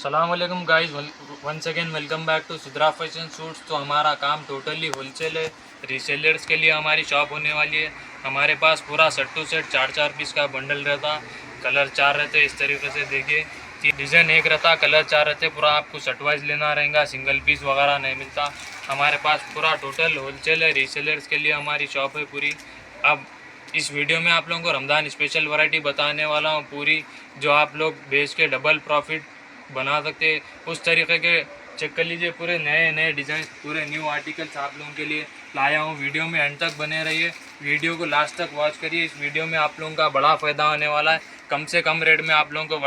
अस्सलाम वालेकुम guys, once again welcome back to Sidra fashion suits. तो हमारा काम टोटली होलसेल है। रीसेलर्स के लिए हमारी शॉप होने वाली है। हमारे पास पूरा सेट टू सेट 4-4 पीस का बंडल रहता, कलर 4 रहते। इस तरीके से देखिए, डिज़ाइन एक रहता, कलर 4 रहते। पूरा आपको सेट वाइज लेना रहेगा, सिंगल पीस वगैरह नहीं मिलता। हमारे पास पूरा टोटल होलसेल है। रीसेलर्स के लिए हमारी शॉप है पूरी। अब इस वीडियो में आप लोगों को रमज़ान स्पेशल वैरायटी बताने वाला हूँ पूरी, जो आप लोग बेच के डबल प्रॉफिट बना सकते। उस तरीके के चेक कर लीजिए। पूरे नए नए डिज़ाइन, पूरे न्यू आर्टिकल्स आप लोगों के लिए लाया हूँ। वीडियो में एंड तक बने रहिए, वीडियो को लास्ट तक वॉच करिए। इस वीडियो में आप लोगों का बड़ा फ़ायदा होने वाला है। कम से कम रेट में आप लोगों को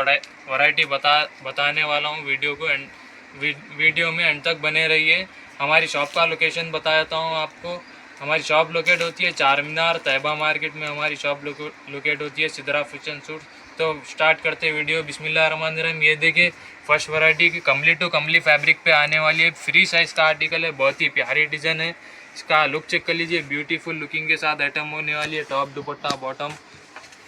वैरायटी बताने वाला हूँ। वीडियो में एंड तक बने रहिए। हमारी शॉप का लोकेशन बताता हूँ आपको। हमारी शॉप लोकेट होती है चार मीनार तैयबा मार्केट में। हमारी शॉप लोकेट होती है सिद्रा फैशन सूट्स। तो स्टार्ट करते हैं वीडियो। बिस्मिल्लाहिर्रहमानिर्रहीम। ये देखिए, फर्स्ट वैरायटी की कमली टू कमली फैब्रिक पे आने वाली है। फ्री साइज़ का आर्टिकल है, बहुत ही प्यारी डिज़ाइन है। इसका लुक चेक कर लीजिए, ब्यूटीफुल लुकिंग के साथ आइटम होने वाली है। टॉप दुपट्टा बॉटम,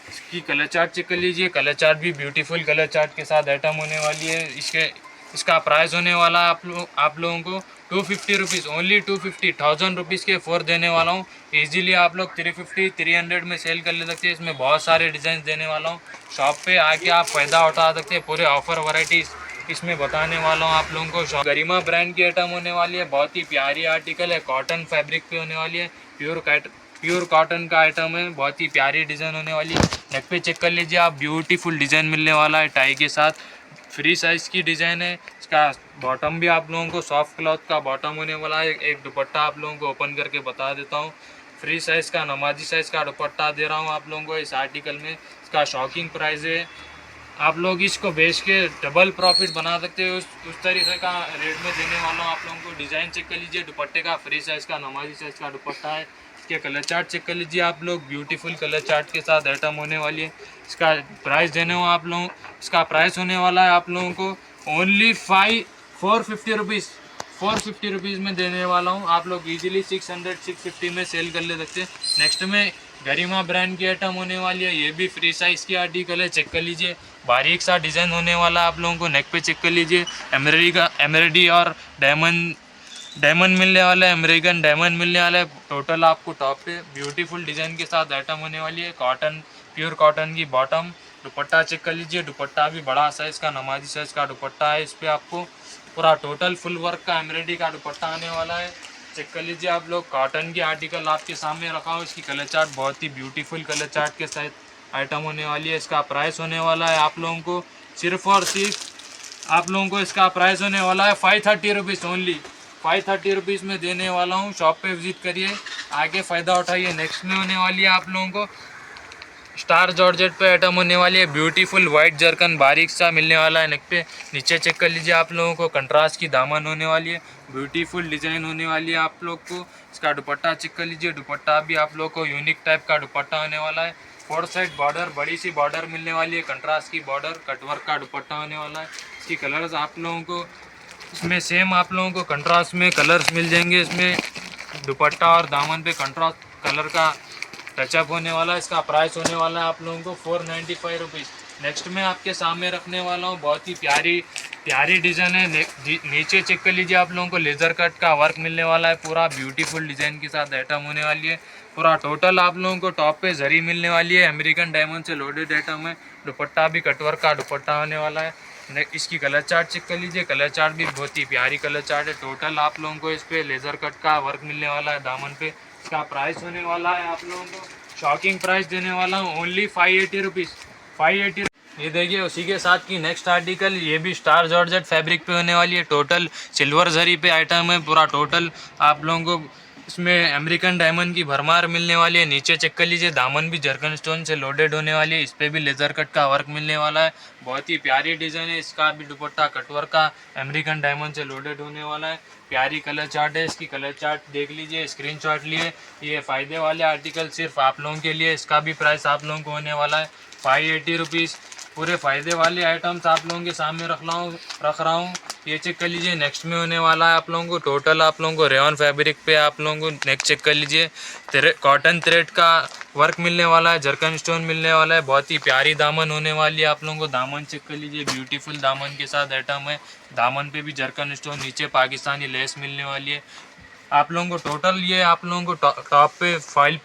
इसकी कलर चार्ट चेक कर लीजिए। कलर चार्ट भी ब्यूटीफुल कलर चार्ट के साथ आइटम होने वाली है। इसका प्राइस होने वाला है आप लोगों को 250 रुपीज़, ओनली 250, 1000 रुपीज़ के 4 देने वाला हूँ। इजीली आप लोग 350 300 में सेल कर ले सकते हैं। इसमें बहुत सारे डिज़ाइन देने वाला हूँ। शॉप पे आके आप फ़ायदा उठा सकते हैं। पूरे ऑफ़र वैरायटीज़ इसमें बताने वाला हूँ आप लोगों को। गरिमा ब्रांड की आइटम होने वाली है। बहुत ही प्यारी आर्टिकल है, कॉटन फैब्रिक पे होने वाली है। प्योर कॉटन का आइटम है, बहुत ही प्यारी डिज़ाइन होने वाली है। नेक पे चेक कर लीजिए आप, ब्यूटीफुल डिज़ाइन मिलने वाला है टाई के साथ। फ्री साइज़ की डिज़ाइन है। इसका बॉटम भी आप लोगों को सॉफ्ट क्लॉथ का बॉटम होने वाला है। एक दुपट्टा आप लोगों को ओपन करके बता देता हूँ। फ्री साइज़ का नमाजी साइज़ का दुपट्टा दे रहा हूँ आप लोगों को इस आर्टिकल में। इसका शॉकिंग प्राइस है। आप लोग इसको बेच के डबल प्रॉफिट बना सकते हो। उस तरीके का रेट में देने वाला हूँ आप लोगों को। डिज़ाइन चेक कर लीजिए दुपट्टे का, फ्री साइज़ का नमाजी साइज़ का दुपट्टा है। इसके कलर चार्ट चेक कर लीजिए आप लोग, ब्यूटीफुल कलर चार्ट के साथ आइटम होने वाली है। इसका प्राइस देने हो आप लोग, इसका प्राइस होने वाला है आप लोगों को ओनली 450 रुपीज़। 450 रुपीज़ में देने वाला हूँ। आप लोग इजीली 600 650 में सेल कर ले सकते हैं। नेक्स्ट में गरिमा ब्रांड की आइटम होने वाली है। ये भी फ्री साइज़ की आर्टिकल है, चेक कर लीजिए। बारीक सा डिज़ाइन होने वाला है आप लोगों को। नेक पे चेक कर लीजिए, एम्ब्रॉयडरी और डायमंड मिलने वाला है, अमेरिकन डायमंड मिलने वाला है। टोटल आपको टॉप पे ब्यूटीफुल डिज़ाइन के साथ आइटम होने वाली है। कॉटन, प्योर कॉटन की बॉटम। दुपट्टा चेक कर लीजिए, दुपट्टा भी बड़ा साइज़ का नमाजी साइज़ का दुपट्टा है। इस पर आपको पूरा टोटल फुल वर्क का एम्ब्रॉयडरी का दुपट्टा आने वाला है। चेक कर लीजिए आप लोग। कॉटन की आर्टिकल आपके सामने रखा हो। इसकी कलर चार्ट बहुत ही ब्यूटीफुल कलर चार्ट के साथ आइटम होने वाली है। इसका प्राइस होने वाला है आप लोगों को सिर्फ और सिर्फ आप लोगों को इसका प्राइस होने वाला है 530 रुपीज़ ओनली। 530 रुपीज़ में देने वाला हूँ। शॉप पे विजिट करिए, आगे फ़ायदा उठाइए। नेक्स्ट में होने वाली है आप लोगों को स्टार जॉर्जेट पे आइटम होने वाली है। ब्यूटीफुल वाइट जरकन बारीक सा मिलने वाला है नेक पे। नीचे चेक कर लीजिए आप लोगों को, कंट्रास्ट की दामन होने वाली है। ब्यूटीफुल डिज़ाइन होने वाली है आप लोग को। इसका दुपट्टा चेक कर लीजिए, दुपट्टा भी आप लोग को यूनिक टाइप का दुपट्टा होने वाला है। 4 साइड बॉर्डर, बड़ी सी बॉर्डर मिलने वाली है, कंट्रास्ट की बॉर्डर, कटवर्क का दुपट्टा होने वाला है। इसकी कलर्स आप लोगों को इसमें सेम आप लोगों को कंट्रास्ट में कलर्स मिल जाएंगे। इसमें दुपट्टा और दामन पे कंट्रास्ट कलर का टचअप होने वाला है। इसका प्राइस होने वाला है आप लोगों को 495 रुपीज़। नेक्स्ट में आपके सामने रखने वाला हूँ, बहुत ही प्यारी डिज़ाइन है। नीचे चेक कर लीजिए आप लोगों को, लेज़र कट का वर्क मिलने वाला है। पूरा ब्यूटीफुल डिज़ाइन के साथ आइटम होने वाली है। पूरा टोटल आप लोगों को टॉप पे जरी मिलने वाली है। अमेरिकन डायमंड से लोडेड आइटम है। दुपट्टा भी कटवर्क का दुपट्टा होने वाला है। इसकी कलर चार्ट चेक कर लीजिए, कलर चार्ट भी बहुत ही प्यारी कलर चार्ट है। टोटल आप लोगों को इस पर लेज़र कट का वर्क मिलने वाला है दामन पे। इसका प्राइस होने वाला है आप लोगों को शॉकिंग प्राइस देने वाला हूँ ओनली 580 रुपीज़। 580। ये देखिए, उसी के साथ की नेक्स्ट आर्टिकल, ये भी स्टार जॉर्जेट फैब्रिक पे होने वाली है। टोटल सिल्वर जरी पे आइटम है। पूरा टोटल आप लोगों को इसमें अमेरिकन डायमंड की भरमार मिलने वाली है। नीचे चेक कर लीजिए, दामन भी जर्कन स्टोन से लोडेड होने वाली है। इस पर भी लेज़र कट का वर्क मिलने वाला है। बहुत ही प्यारी डिज़ाइन है। इसका भी दुपट्टा कटवर्क का अमेरिकन डायमंड से लोडेड होने वाला है। प्यारी कलर चार्ट है। इसकी कलर चार्ट देख लीजिए, स्क्रीनशॉट लिए। ये फ़ायदे वाले आर्टिकल सिर्फ आप लोगों के लिए। इसका भी प्राइस आप लोगों को होने वाला है 580 रुपीज़। पूरे फ़ायदे वाले आइटम्स आप लोगों के सामने रख रहा हूँ। ये चेक कर लीजिए। नेक्स्ट में होने वाला है आप लोगों को, टोटल आप लोगों को रेयन फैब्रिक पे आप लोगों को नेक चेक कर लीजिए। कॉटन थ्रेड का वर्क मिलने वाला है, जरकन स्टोन मिलने वाला है, बहुत ही प्यारी दामन होने वाली है। आप लोगों को दामन चेक कर लीजिए, ब्यूटीफुल दामन के साथ आइटम है। दामन पे भी जरकन स्टोन, नीचे पाकिस्तानी लेस मिलने वाली है। आप लोगों को टोटल ये आप लोगों को टॉप पे फाइल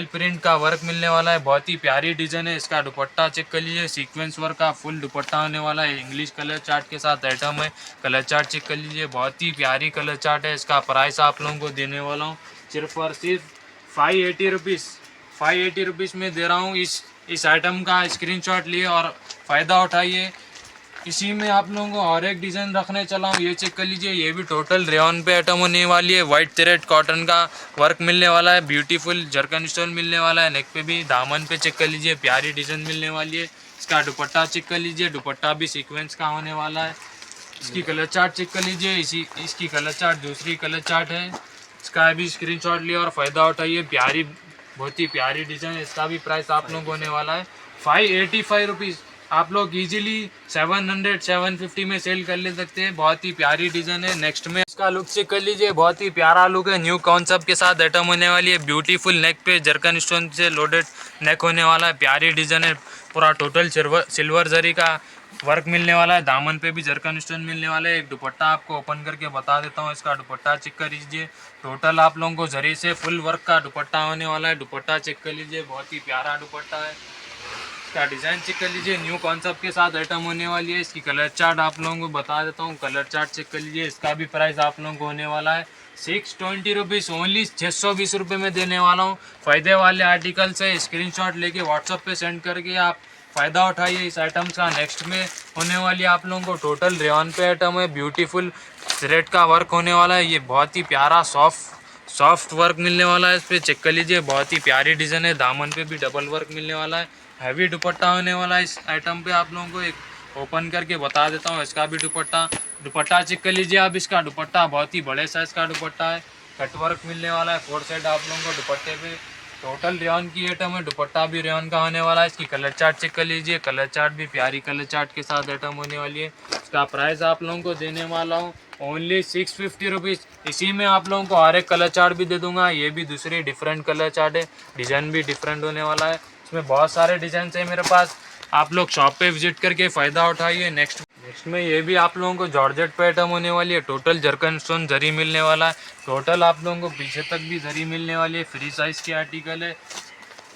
प्रिंट का वर्क मिलने वाला है। बहुत ही प्यारी डिज़ाइन है। इसका दुपट्टा चेक कर लीजिए, सीक्वेंस वर्क का फुल दुपट्टा होने वाला है। इंग्लिश कलर चार्ट के साथ आइटम है। कलर चार्ट चेक कर लीजिए, बहुत ही प्यारी कलर चार्ट है। इसका प्राइस आप लोगों को देने वाला हूँ सिर्फ और सिर्फ 580 रुपीज़। 580 रुपीज़ में दे रहा हूँ। इस आइटम का स्क्रीनशॉट लिए और फ़ायदा उठाइए। इसी में आप लोगों को और एक डिज़ाइन रखने चला हूँ, ये चेक कर लीजिए। ये भी टोटल रेयन पे आइटम होने वाली है। वाइट थ्रेड कॉटन का वर्क मिलने वाला है, ब्यूटीफुल जरकन स्टोन मिलने वाला है। नेक पे भी, दामन पे चेक कर लीजिए, प्यारी डिज़ाइन मिलने वाली है। इसका दुपट्टा चेक कर लीजिए, दुपट्टा भी सीक्वेंस का होने वाला है। इसकी कलर चार्ट चेक कर लीजिए, इसकी कलर चार्ट दूसरी कलर चार्ट है। इसका भी स्क्रीनशॉट लिया और फ़ायदा उठाइए। प्यारी, बहुत ही प्यारी डिज़ाइन। इसका भी प्राइस आप लोगों को होने वाला है 585 रुपीज़। आप लोग इजीली 700-750 में सेल कर ले सकते हैं। बहुत ही प्यारी डिज़ाइन है। नेक्स्ट में इसका लुक चेक कर लीजिए, बहुत ही प्यारा लुक है। न्यू कॉन्सेप्ट के साथ आइटम होने वाली है। ब्यूटीफुल नेक पे जरकन स्टोन से लोडेड नेक होने वाला है। प्यारी डिज़ाइन है। पूरा टोटल सिल्वर जरी का वर्क मिलने वाला है। दामन पे भी जरकन स्टोन मिलने वाला है। एक दुपट्टा आपको ओपन करके बता देता हूँ। इसका दुपट्टा चेक कर लीजिए। टोटल आप लोगों को जरी से फुल वर्क का दुपट्टा होने वाला है। दुपट्टा चेक कर लीजिए, बहुत ही प्यारा दुपट्टा है। इसका डिज़ाइन चेक कर लीजिए, न्यू कॉन्सेप्ट के साथ आइटम होने वाली है। इसकी कलर चार्ट आप लोगों को बता देता हूँ। कलर चार्ट चेक कर लीजिए। इसका भी प्राइस आप लोगों को होने वाला है 620 रुपीज़। ओनली 620 रुपये में देने वाला हूँ। फ़ायदे वाले आर्टिकल से स्क्रीनशॉट लेके व्हाट्सअप पे सेंड करके आप फ़ायदा उठाइए इस आइटम्स का। नेक्स्ट में होने वाली आप लोगों को टोटल रेयन पे आइटम है। ब्यूटीफुल थ्रेड का वर्क होने वाला है। ये बहुत ही प्यारा सॉफ्ट वर्क मिलने वाला है। इस पर चेक कर लीजिए, बहुत ही प्यारी डिज़ाइन है। दामन पे भी डबल वर्क मिलने वाला है। हैवी दुपट्टा होने वाला है इस आइटम पे। आप लोगों को एक ओपन करके बता देता हूँ। इसका भी दुपट्टा चेक कर लीजिए आप। इसका दुपट्टा बहुत ही बड़े साइज़ का दुपट्टा है। कट वर्क मिलने वाला है 4 साइड आप लोगों को दुपट्टे पे। टोटल रेयन की आइटम है। दुपट्टा भी रेयन का होने वाला है। इसकी कलर चार्ट चेक कर लीजिए, कलर चार्ट भी प्यारी कलर चार्ट के साथ आइटम होने वाली है। इसका प्राइस आप लोगों को देने वाला हूँ ओनली 650 रुपीज़। इसी में आप लोगों को और एक कलर चार्ट भी दे दूंगा। ये भी दूसरी डिफरेंट कलर चार्ट है। डिज़ाइन भी डिफरेंट होने वाला है। इसमें बहुत सारे डिज़ाइन है मेरे पास। आप लोग शॉप पे विजिट करके फ़ायदा उठाइए। नेक्स्ट में ये भी आप लोगों को जॉर्जेट पे आइटम होने वाली है। टोटल जरकन स्टोन जरी मिलने वाला है। टोटल आप लोगों को पीछे तक भी जरी मिलने वाली है। फ्री साइज़ की आर्टिकल है।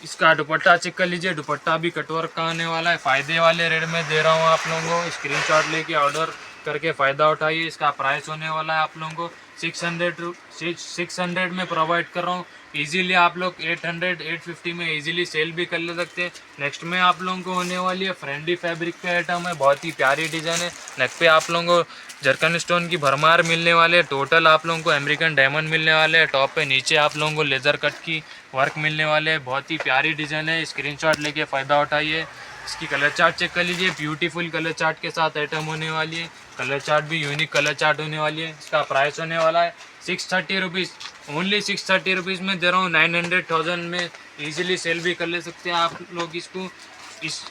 इसका दुपट्टा चेक कर लीजिए, दुपट्टा भी कटवर्क का आने वाला है। फ़ायदे वाले रेट में दे रहा हूँ आप लोगों को। स्क्रीनशॉट लेके ऑर्डर करके फ़ायदा उठाइए। इसका प्राइस होने वाला है आप लोगों को 600 में प्रोवाइड कर रहा हूँ। इजीली आप लोग 850 में इजीली सेल भी कर ले सकते हैं। नेक्स्ट में आप लोगों को होने वाली है फ्रेंडली फैब्रिक पे आइटम है। बहुत ही प्यारी डिज़ाइन है। नेक पे आप लोगों को जरकन स्टोन की भरमार मिलने वाले हैं। टोटल आप लोगों को अमेरिकन डायमंड मिलने वाले हैं। टॉप पे नीचे आप लोगों को लेज़र कट की वर्क मिलने वाले हैं। बहुत ही प्यारी डिज़ाइन है। स्क्रीनशॉट लेके फ़ायदा उठाइए। इसकी कलर चार्ट चेक कर लीजिए, ब्यूटीफुल कलर चार्ट के साथ आइटम होने वाली है। कलर चार्ट भी यूनिक कलर चार्ट होने वाली है। इसका प्राइस होने वाला है 630 रुपीज़। ओनली 630 रुपीज़ में दे रहा हूँ। 900,000 में इजीली सेल भी कर ले सकते हैं आप लोग। इस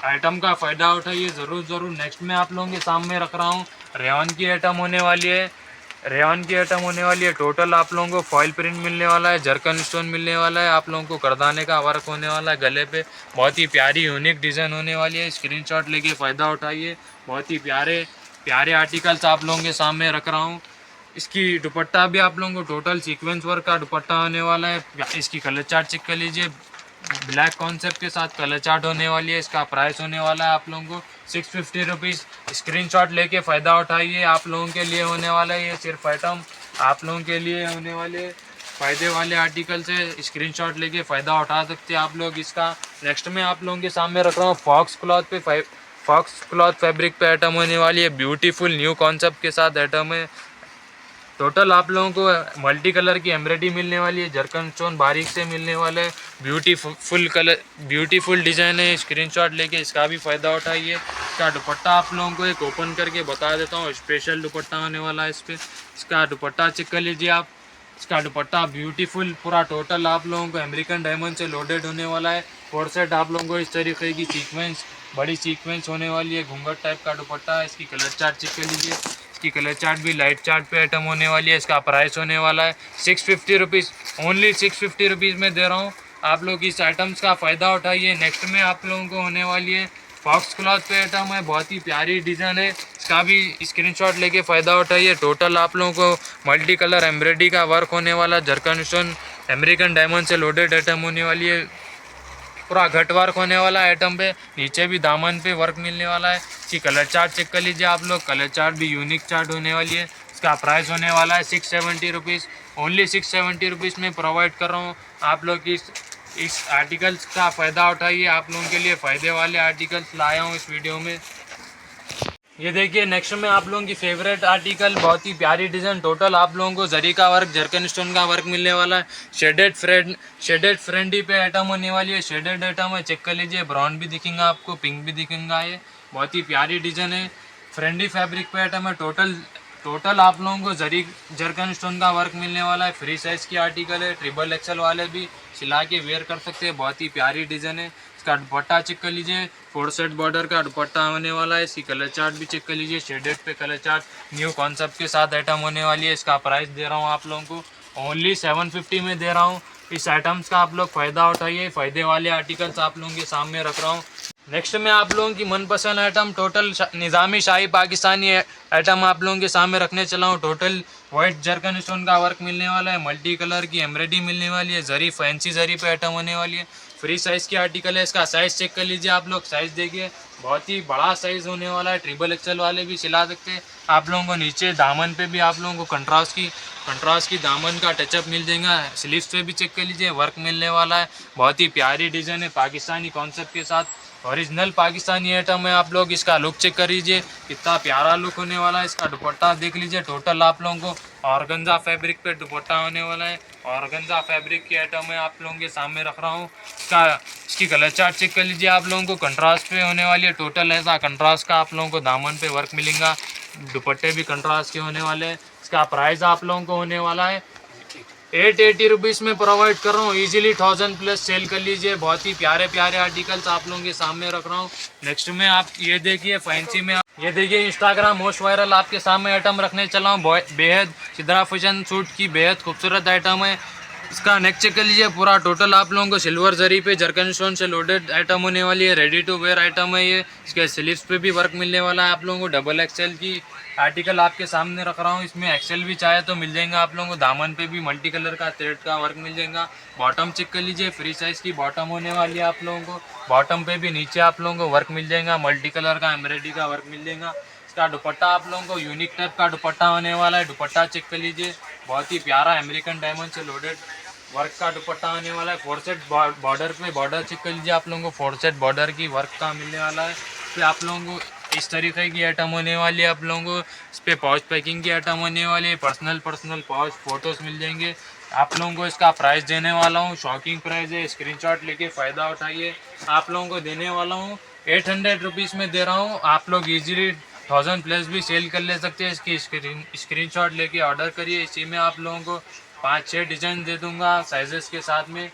आइटम का फ़ायदा उठाइए ज़रूर। नेक्स्ट में आप लोगों के सामने रख रहा हूँ रेयन की आइटम होने वाली है। टोटल आप लोगों को फॉइल प्रिंट मिलने वाला है, जरकन स्टोन मिलने वाला है। आप लोगों को करदाने का वर्क होने वाला है गले पे। बहुत ही प्यारी यूनिक डिज़ाइन होने वाली है। स्क्रीनशॉट लेके फ़ायदा उठाइए। बहुत ही प्यारे आर्टिकल्स आप लोगों के सामने रख रहा हूँ। इसकी दुपट्टा भी आप लोगों को टोटल सीक्वेंस वर्क का दुपट्टा होने वाला है। इसकी कलर चार्ट चेक कर लीजिए, ब्लैक कॉन्सेप्ट के साथ कलर चार्ट होने वाली है। इसका प्राइस होने वाला है आप लोगों को 650 रुपीज़। स्क्रीनशॉट लेके फ़ायदा उठाइए। आप लोगों के लिए होने वाला है ये सिर्फ आइटम आप लोगों के लिए होने वाले फ़ायदे वाले आर्टिकल से स्क्रीनशॉट लेके फ़ायदा उठा सकते हैं आप लोग इसका। नेक्स्ट में आप लोगों के सामने रख रहा हूँ फॉक्स क्लॉथ फैब्रिक पे आइटम होने वाली है। ब्यूटीफुल न्यू कॉन्सेप्ट के साथ आइटम है। टोटल आप लोगों को मल्टी कलर की एम्ब्रॉयडरी मिलने वाली है। जरकन स्टोन बारीक से मिलने वाले। ब्यूटीफुल डिज़ाइन है। स्क्रीनशॉट लेके इसका भी फ़ायदा उठाइए। इसका दुपट्टा आप लोगों को एक ओपन करके बता देता हूँ। स्पेशल दुपट्टा होने वाला है इस पर। इसका दुपट्टा चेक कर लीजिए आप। इसका दुपट्टा ब्यूटीफुल पूरा टोटल आप लोगों को अमेरिकन डायमंड से लोडेड होने वाला है। 4 सेट आप लोगों को इस तरीके की बड़ी सीक्वेंस होने वाली है। घूंघट टाइप का दुपट्टा है। इसकी कलर चार्ट चेक कर लीजिए। इसकी कलर चार्ट भी लाइट चार्ट पे आइटम होने वाली है। इसका प्राइस होने वाला है 650 रुपीज़। ओनली 650 रुपीज़ में दे रहा हूँ। आप लोग इस आइटम्स का फ़ायदा उठाइए। नेक्स्ट में आप लोगों को होने वाली है फॉक्स क्लॉथ पे आइटम है, बहुत ही प्यारी डिज़ाइन है, इसका भी स्क्रीनशॉट लेके फ़ायदा उठाइए। टोटल आप लोगों को मल्टी कलर एम्ब्रॉयडरी का वर्क होने वाला, जरकन स्टोन अमेरिकन डायमंड से लोडेड आइटम होने वाली है, पूरा घट वर्क होने वाला है आइटम पे। नीचे भी दामन पे वर्क मिलने वाला है। इसकी कलर चार्ट चेक कर लीजिए आप लोग, कलर चार्ट भी यूनिक चार्ट होने वाली है। इसका प्राइस होने वाला है 670 रुपीज़, ओनली 670 रुपीज़ में प्रोवाइड कर रहा हूँ। आप लोग इस आर्टिकल्स का फ़ायदा उठाइए, आप लोगों के लिए फ़ायदे वाले आर्टिकल्स लाया हूँ इस वीडियो में। ये देखिए नेक्स्ट में आप लोगों की फेवरेट आर्टिकल, बहुत ही प्यारी डिज़ाइन, टोटल आप लोगों को जरी का वर्क, जरकन स्टोन का वर्क मिलने वाला है। शेडेड फ्रेंडी पे आइटम होने वाली है, शेडेड आइटम है, चेक कर लीजिए। ब्राउन भी दिखेगा आपको, पिंक भी दिखेगा, ये बहुत ही प्यारी डिज़ाइन है। फ्रेंडी फैब्रिक पे आइटम है। टोटल आप लोगों को जरकन स्टोन का वर्क मिलने वाला है। फ्री साइज़ की आर्टिकल है, ट्रिपल एक्सल वाले भी सिला के वेयर कर सकते हैं, बहुत ही प्यारी डिज़ाइन है। इसका दुपट्टा चेक कर लीजिए, 4 सेट बॉर्डर का दुपट्टा होने वाला है। इसकी कलर चार्ट भी चेक कर लीजिए, शेडेड पे कलर चार्ट न्यू कॉन्सेप्ट के साथ आइटम होने वाली है। इसका प्राइस दे रहा हूँ आप लोगों को ओनली 750 में दे रहा हूँ। इस आइटम्स का आप लोग फ़ायदा उठाइए, फ़ायदे वाले आर्टिकल्स आप लोगों के सामने रख रहा हूँ। नेक्स्ट में आप लोगों की मनपसंद आइटम, टोटल निज़ामी शाही पाकिस्तानी आइटम आप लोगों के सामने रखने चला हूँ। टोटल वाइट जरकन स्टोन का वर्क मिलने वाला है, मल्टी कलर की एम्ब्रॉयडरी मिलने वाली है, जरी फैंसी जरी पे आइटम होने वाली है। फ्री साइज़ की आर्टिकल है। इसका साइज़ चेक कर लीजिए आप लोग, साइज़ देखिए, बहुत ही बड़ा साइज़ होने वाला है। ट्रिपल एक्सल वाले भी सिला सकते हैं। आप लोगों को नीचे दामन पे भी आप लोगों को कंट्रास्ट की दामन का टचअप मिल जाएगा। स्लीव्स पे भी चेक कर लीजिए, वर्क मिलने वाला है। बहुत ही प्यारी डिज़ाइन है, पाकिस्तानी कॉन्सेप्ट के साथ ओरिजिनल पाकिस्तानी आइटम है। आप लोग इसका लुक चेक कर लीजिए, कितना प्यारा लुक होने वाला है। इसका दुपट्टा देख लीजिए, टोटल आप लोगों को ऑर्गेन्जा फैब्रिक पे दुपट्टा होने वाला है। ऑर्गेन्जा फैब्रिक की आइटम है, आप लोगों के सामने रख रहा हूँ। इसकी कलर चार्ट चेक कर लीजिए आप लोगों को, कंट्रास्ट पे होने वाली है। टोटल ऐसा कंट्रास्ट का आप लोगों को दामन पे वर्क मिलेगा, दुपट्टे भी कंट्रास्ट के होने वाले हैं। इसका प्राइस आप लोगों को होने वाला है 880 रुपीज़ में प्रोवाइड कर रहा हूँ। इजीली 1000 प्लस सेल कर लीजिए। बहुत ही प्यारे प्यारे आर्टिकल्स आप लोगों के सामने रख रहा हूँ। नेक्स्ट में आप ये देखिए फैंसी में, ये देखिए इंस्टाग्राम मोस्ट वायरल आपके सामने आइटम रखने चला हूँ। बेहद सिद्रा फैशन सूट की बेहद खूबसूरत आइटम है। इसका नेक चेक कर लीजिए, पूरा टोटल आप लोगों को सिल्वर जरी पे जरकन स्टोन से लोडेड आइटम होने वाली है। रेडी टू वेयर आइटम है ये। इसके स्लीव्स पे भी वर्क मिलने वाला है आप लोगों को। डबल एक्सेल की आर्टिकल आपके सामने रख रहा हूँ। इसमें एक्सेल भी चाहे तो मिल जाएगा आप लोगों को। दामन पे भी मल्टी कलर का थ्रेड का वर्क मिल जाएगा। बॉटम चेक कर लीजिए, फ्री साइज़ की बॉटम होने वाली है आप लोगों को। बॉटम पे भी नीचे आप लोगों को वर्क मिल जाएगा, मल्टी कलर का एम्ब्रॉयडरी का वर्क मिल जाएगा। इसका दुपट्टा आप लोगों को यूनिक टाइप का दुपट्टा होने वाला है। दुपट्टा चेक कर लीजिए, बहुत ही प्यारा अमेरिकन डायमंड से लोडेड वर्क का दुपट्टा आने वाला है। 4 सेट बॉर्डर पे बॉर्डर चेक कर लीजिए आप लोगों को, 4 सेट बॉर्डर की वर्क का मिलने वाला है। फिर आप लोगों को इस तरीके की आइटम होने वाली है। आप लोगों को इस पर पाउच पैकिंग की आइटम होने वाली है। पर्सनल पाउच फोटोज़ मिल जाएंगे आप लोगों को। इसका प्राइस देने वाला हूँ, शॉकिंग प्राइस है, स्क्रीनशॉट लेके फ़ायदा उठाइए। आप लोगों को देने वाला हूँ 800 रुपीज़ में दे रहा हूँ। आप लोग ईजिली 1000 प्लस भी सेल कर ले सकते हैं। इसकी स्क्रीनशॉट लेके ऑर्डर करिए। इसी में आप लोगों को 5-6 डिज़ाइन दे दूंगा साइजेस के साथ में।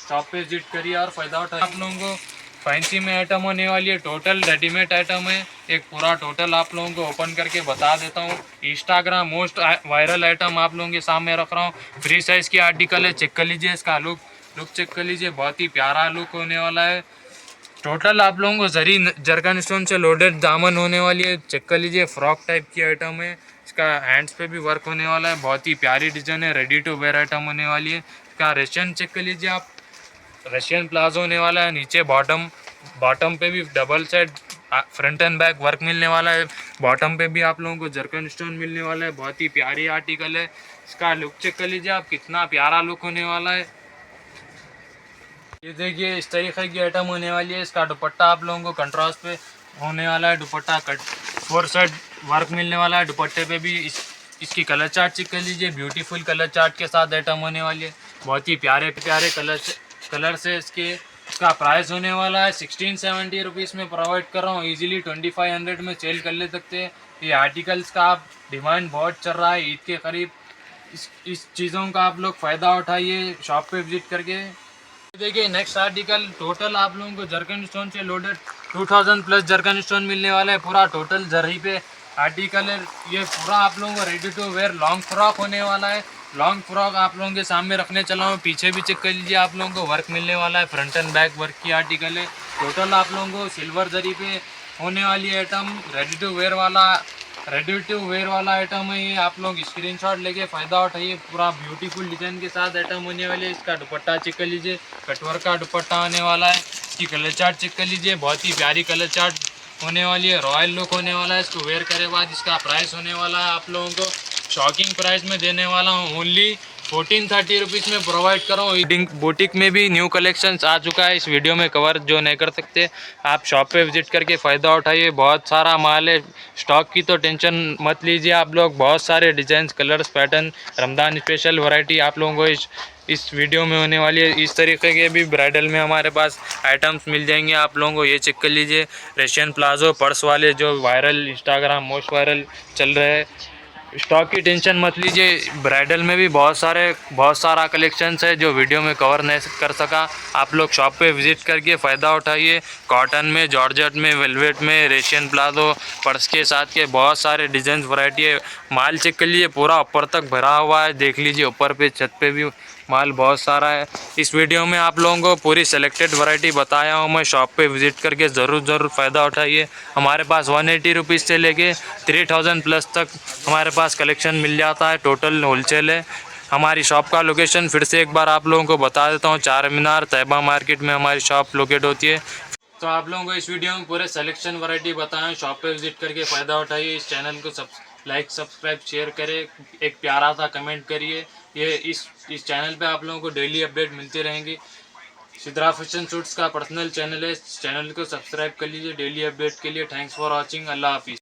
शॉप पे विजिट करिए और फ़ायदा उठाइए। आप लोगों को फैंसी में आइटम होने वाली है, टोटल रेडीमेड आइटम है। एक पूरा टोटल आप लोगों को ओपन करके बता देता हूँ। इंस्टाग्राम मोस्ट वायरल आइटम आप लोगों के सामने रख रहा हूँ। फ्री साइज़ की आर्टिकल है, चेक कर लीजिए। इसका लुक चेक कर लीजिए, बहुत ही प्यारा लुक होने वाला है। टोटल आप लोगों को जरकन स्टोन से लोडेड दामन होने वाली है, चेक कर लीजिए। फ्रॉक टाइप की आइटम है। इसका हैंड्स पे भी वर्क होने वाला है, बहुत ही प्यारी डिज़ाइन है। रेडी टू वेयर आइटम होने वाली है। इसका रशियन चेक कर लीजिए आप, रशियन प्लाजो होने वाला है। नीचे बॉटम पे भी double side front end back work मिलने वाला है। बॉटम पे भी आप लोगों को जरकन स्टोन मिलने वाला है, बहुत ही प्यारी आर्टिकल है। इसका लुक चेक कर लीजिए आप, कितना प्यारा लुक होने वाला है। ये देखिए इस तरीके की आइटम होने वाली है। इसका दुपट्टा आप लोगों को कंट्रास्ट पे होने वाला है। दुपट्टा 4 साइड वर्क मिलने वाला है। दुपट्टे पे भी इसकी कलर चार्ट चेक कर लीजिए, ब्यूटीफुल कलर चार्ट के साथ आइटम होने वाली है। बहुत ही प्यारे प्यारे कलर से इसका प्राइस होने वाला है 1670 रुपीज़ में प्रोवाइड कर रहा हूँ। ईजिली 2500 में सेल कर ले सकते हैं। ये आर्टिकल्स का आप डिमांड बहुत चल रहा है ईद के करीब। इस चीज़ों का आप लोग फ़ायदा उठाइए शॉप पे विजिट करके। देखिए नेक्स्ट आर्टिकल, टोटल आप लोगों को जरकन स्टोन से लोडेड 2000 प्लस जरकन स्टोन मिलने वाला है। पूरा टोटल जरी पे आर्टिकल है। ये पूरा आप लोगों को ready to wear long frock होने वाला है। लॉन्ग फ्रॉक आप लोगों के सामने रखने चला हूँ। पीछे भी चेक कर लीजिए, आप लोगों को वर्क मिलने वाला है, फ्रंट एंड बैक वर्क की आर्टिकल है। टोटल आप लोगों को सिल्वर जरी पे होने वाली आइटम, रेडी टू वेयर वाला आइटम है ये। आप लोग स्क्रीनशॉट लेके फ़ायदा उठाइए। पूरा ब्यूटीफुल डिज़ाइन के साथ आइटम होने वाली है। इसका दुपट्टा चेक कर लीजिए, कटवर्क का दुपट्टा आने वाला है। इसकी कलर चार्ट चेक कर लीजिए, बहुत ही प्यारी कलर चार्ट होने वाली है, रॉयल लुक होने वाला है। इसको वेयर करे बाद इसका प्राइस होने वाला है आप लोगों को शॉकिंग प्राइस में देने वाला हूँ। ओनली 1430 रुपीज़ में प्रोवाइड कर रहा हूँ। बुटीक में भी न्यू कलेक्शंस आ चुका है, इस वीडियो में कवर जो नहीं कर सकते आप शॉप पे विजिट करके फ़ायदा उठाइए। बहुत सारा माल है, स्टॉक की तो टेंशन मत लीजिए आप लोग। बहुत सारे designs, colours, pattern, Ramzan special variety आप लोगों को इस वीडियो में होने वाली है। इस तरीके के भी ब्राइडल में हमारे पास आइटम्स मिल जाएंगे आप लोगों को। ये चेक कर लीजिए, रशियन प्लाजो पर्स वाले जो वायरल, इंस्टाग्राम मोस्ट वायरल चल रहे हैं। स्टॉक की टेंशन मत लीजिए, ब्राइडल में भी बहुत सारा कलेक्शंस है जो वीडियो में कवर नहीं कर सका। आप लोग शॉप पे विजिट करके फ़ायदा उठाइए। कॉटन में, जॉर्जेट में, वेलवेट में, रशियन प्लाजो पर्स के साथ के बहुत सारे डिज़ाइन वैरायटी है। माल चेक कर लीजिए, पूरा ऊपर तक भरा हुआ है, देख लीजिए ऊपर पे छत पे भी माल बहुत सारा है। इस वीडियो में आप लोगों को पूरी सेलेक्टेड वैरायटी बताया हूँ मैं। शॉप पे विजिट करके ज़रूर फ़ायदा उठाइए। हमारे पास 180 रुपीज़ से लेके 3000 प्लस तक हमारे पास कलेक्शन मिल जाता है। टोटल होलसेल है। हमारी शॉप का लोकेशन फिर से एक बार आप लोगों को बता देता हूँ, चार मीनार तैयबा मार्केट में हमारी शॉप लोकेट होती है। तो आप लोगों को इस वीडियो में पूरे सिलेक्शन वैरायटी बताएं, शॉप पे विजिट करके फ़ायदा उठाइए। इस चैनल को लाइक, सब्सक्राइब, शेयर करें, एक प्यारा सा कमेंट करिए। ये इस चैनल पे आप लोगों को डेली अपडेट मिलती रहेंगी। सिद्रा फैशन सूट्स का पर्सनल चैनल है, इस चैनल को सब्सक्राइब कर लीजिए डेली अपडेट के लिए। Thanks for watching. अल्लाह हाफिज़।